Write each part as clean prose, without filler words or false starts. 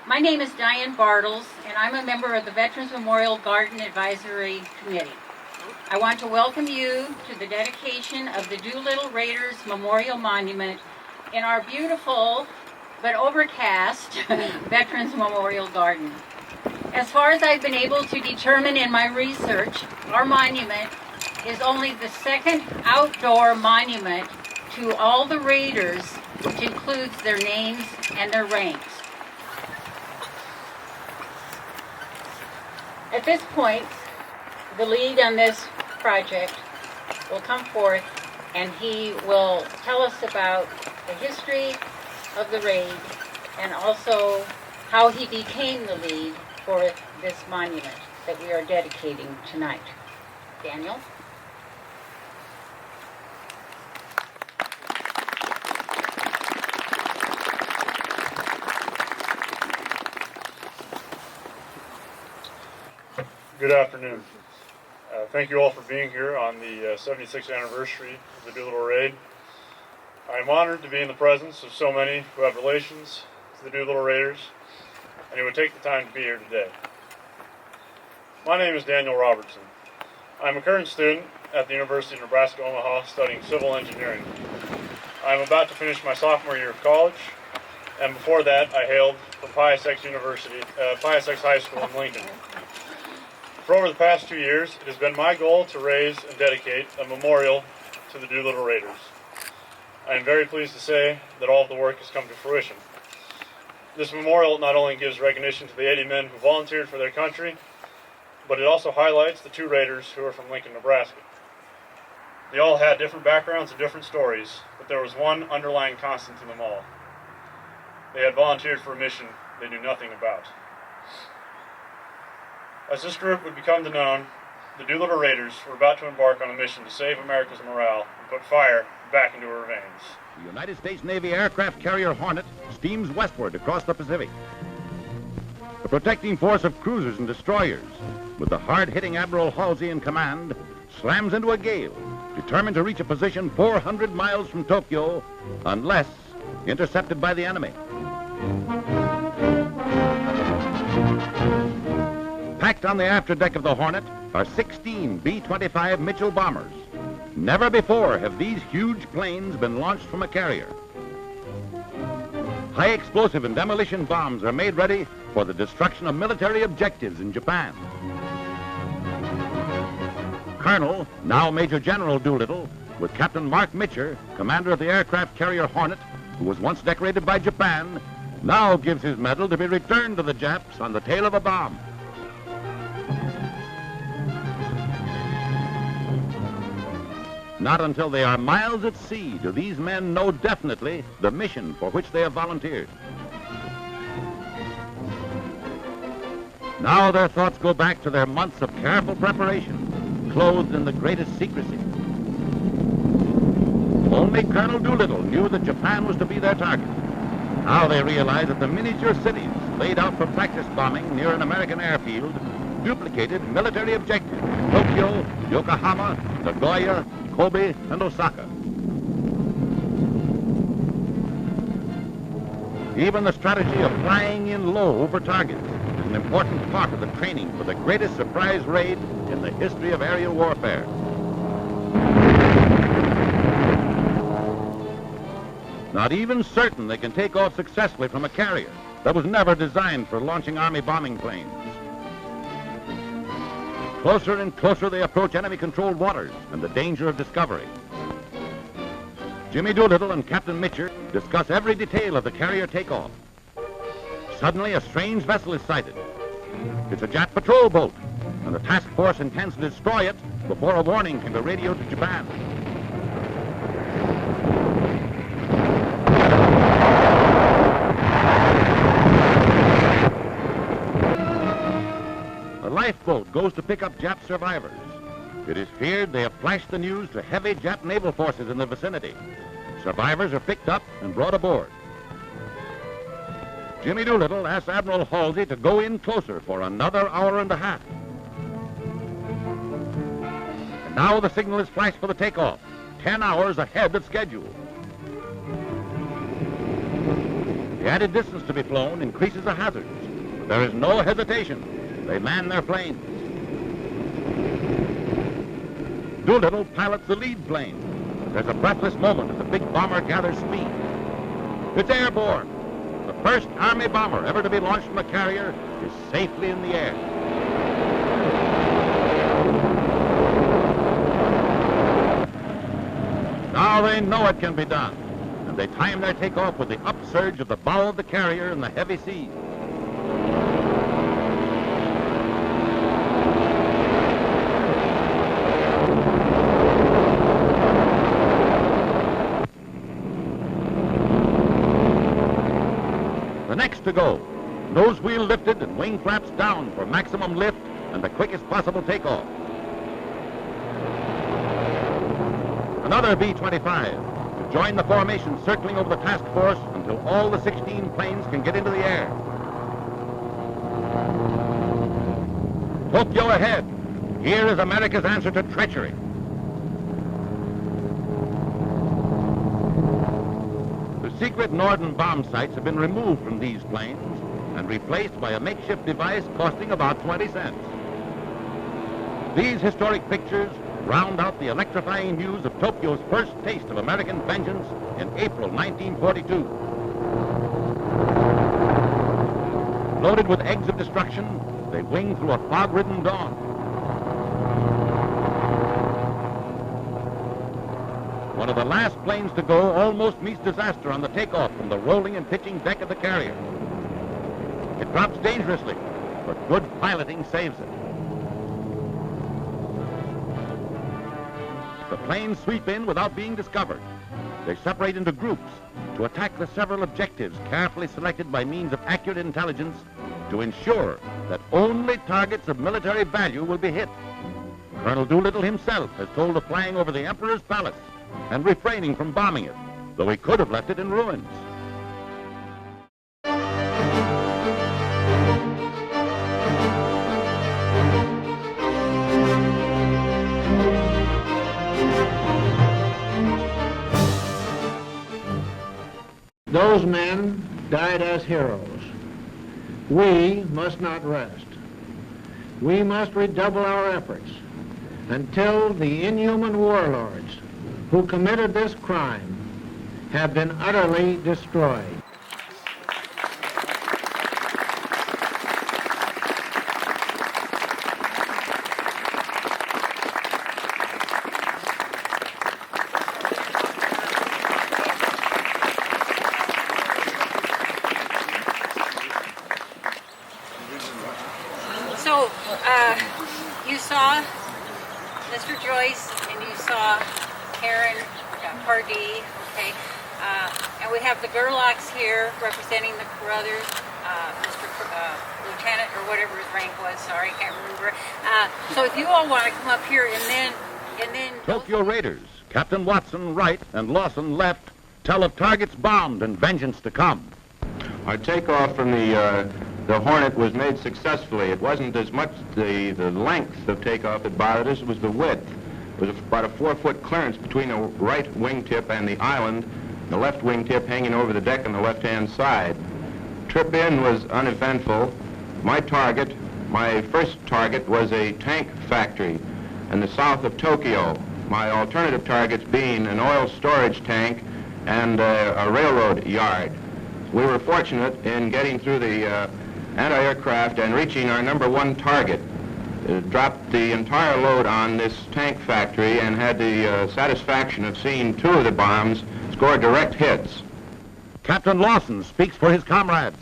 My name is Diane Bartles, and I'm a member of the Veterans Memorial Garden Advisory Committee. I want to welcome you to the dedication of the Doolittle Raiders Memorial Monument in our beautiful but overcast Veterans Memorial Garden. As far as I've been able to determine in my research, our monument is only the second outdoor monument to all the Raiders, which includes their names and their ranks. At this point, the lead on this project will come forth and he will tell us about the history of the raid and also how he became the lead for this monument that we are dedicating tonight. Daniel? Good afternoon. Thank you all for being here on the 76th anniversary of the Doolittle Raid. I am honored to be in the presence of so many who have relations to the Doolittle Raiders and who would take the time to be here today. My name is Daniel Robertson. I'm a current student at the University of Nebraska-Omaha studying civil engineering. I'm about to finish my sophomore year of college, and before that I hailed from Pius X High School in Lincoln. For over the past 2 years, it has been my goal to raise and dedicate a memorial to the Doolittle Raiders. I am very pleased to say that all of the work has come to fruition. This memorial not only gives recognition to the 80 men who volunteered for their country, but it also highlights the 2 Raiders who are from Lincoln, Nebraska. They all had different backgrounds and different stories, but there was one underlying constant in them all. They had volunteered for a mission they knew nothing about. As this group would become known, the Doolittle Raiders were about to embark on a mission to save America's morale and put fire back into her veins. The United States Navy aircraft carrier Hornet steams westward across the Pacific. A protecting force of cruisers and destroyers, with the hard-hitting Admiral Halsey in command, slams into a gale, determined to reach a position 400 miles from Tokyo, unless intercepted by the enemy. Packed on the afterdeck of the Hornet are 16 B-25 Mitchell bombers. Never before have these huge planes been launched from a carrier. High explosive and demolition bombs are made ready for the destruction of military objectives in Japan. Colonel, now Major General Doolittle, with Captain Mark Mitcher, commander of the aircraft carrier Hornet, who was once decorated by Japan, now gives his medal to be returned to the Japs on the tail of a bomb. Not until they are miles at sea do these men know definitely the mission for which they have volunteered. Now their thoughts go back to their months of careful preparation, clothed in the greatest secrecy. Only Colonel Doolittle knew that Japan was to be their target. Now they realize that the miniature cities laid out for practice bombing near an American airfield duplicated military objectives in Tokyo, Yokohama, Nagoya, Kobe, and Osaka. Even the strategy of flying in low over targets is an important part of the training for the greatest surprise raid in the history of aerial warfare. Not even certain they can take off successfully from a carrier that was never designed for launching Army bombing planes. Closer and closer they approach enemy-controlled waters and the danger of discovery. Jimmy Doolittle and Captain Mitcher discuss every detail of the carrier takeoff. Suddenly, a strange vessel is sighted. It's a Jap patrol boat, and the task force intends to destroy it before a warning can be radioed to Japan. A lifeboat goes to pick up Jap survivors. It is feared they have flashed the news to heavy Jap naval forces in the vicinity. Survivors are picked up and brought aboard. Jimmy Doolittle asks Admiral Halsey to go in closer for another hour and a half. And now the signal is flashed for the takeoff, 10 hours ahead of schedule. The added distance to be flown increases the hazards. But there is no hesitation. They man their planes. Doolittle pilots the lead plane. There's a breathless moment as the big bomber gathers speed. It's airborne. The first Army bomber ever to be launched from a carrier is safely in the air. Now they know it can be done, and they time their takeoff with the upsurge of the bow of the carrier in the heavy seas. The next to go, nose wheel lifted and wing flaps down for maximum lift and the quickest possible takeoff. Another B-25 to join the formation circling over the task force until all the 16 planes can get into the air. Tokyo ahead. Here is America's answer to treachery. The secret Norden bomb sights have been removed from these planes and replaced by a makeshift device costing about 20 cents. These historic pictures round out the electrifying news of Tokyo's first taste of American vengeance in April 1942. Loaded with eggs of destruction, they wing through a fog-ridden dawn. One of the last planes to go almost meets disaster on the takeoff from the rolling and pitching deck of the carrier. It drops dangerously, but good piloting saves it. The planes sweep in without being discovered. They separate into groups to attack the several objectives carefully selected by means of accurate intelligence to ensure that only targets of military value will be hit. Colonel Doolittle himself has told of flying over the Emperor's palace and refraining from bombing it, though he could have left it in ruins. Those men died as heroes. We must not rest. We must redouble our efforts until the inhuman warlords who committed this crime have been utterly destroyed. So, you saw Mr. Joyce and you saw Karen Pardee, okay? And we have the Gerlachs here representing the Carruthers, Mr. Lieutenant or whatever his rank was, sorry, I can't remember. So if you all want to come up here and then Tokyo Raiders, Captain Watson, Wright, and Lawson left, tell of targets bombed and vengeance to come. Our takeoff from the Hornet was made successfully. It wasn't as much the length of takeoff that bothered us, it was the width. It was about a 4-foot clearance between the right wingtip and the island, the left wingtip hanging over the deck on the left-hand side. Trip in was uneventful. My first target was a tank factory in the south of Tokyo. My alternative targets being an oil storage tank and a railroad yard. We were fortunate in getting through the anti-aircraft and reaching our #1 target. It dropped the entire load on this tank factory and had the satisfaction of seeing 2 of the bombs score direct hits. Captain Lawson speaks for his comrades.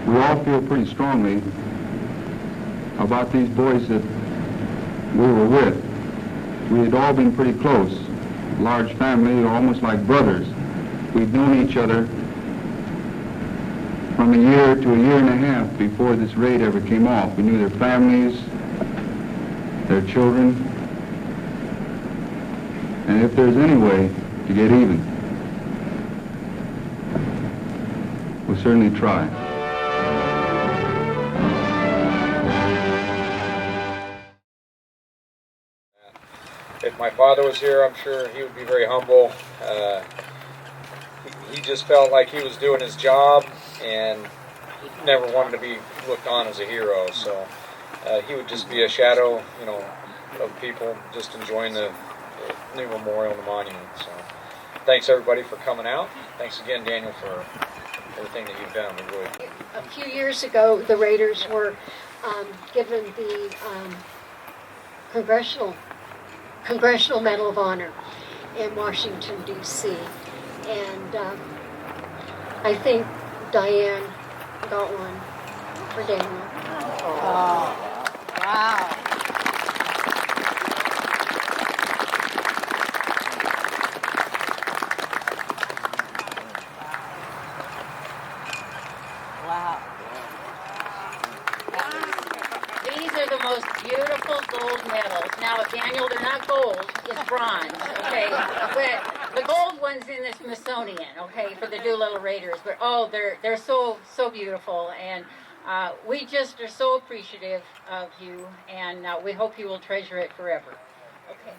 We all feel pretty strongly about these boys that we were with. We had all been pretty close, large family, almost like brothers. We'd known each other from a year to a year and a half before this raid ever came off. We knew their families, their children, and if there's any way to get even, we'll certainly try. If my father was here, I'm sure he would be very humble. He just felt like he was doing his job, and he never wanted to be looked on as a hero. So he would just be a shadow, you know, of people just enjoying the new memorial and the monument. So thanks everybody for coming out. Thanks again, Daniel, for everything that you've done. We really A few years ago, the Raiders were given the Congressional Medal of Honor in Washington, D.C. And I think Diane got one for Daniel. Oh, wow. Wow. These are the most beautiful gold medals. Now, Daniel, they're not gold, it's bronze, okay? But the gold one's in the Smithsonian, okay, for the Doolittle Raiders. But oh, they're so beautiful, and we just are so appreciative of you, and we hope you will treasure it forever. Okay.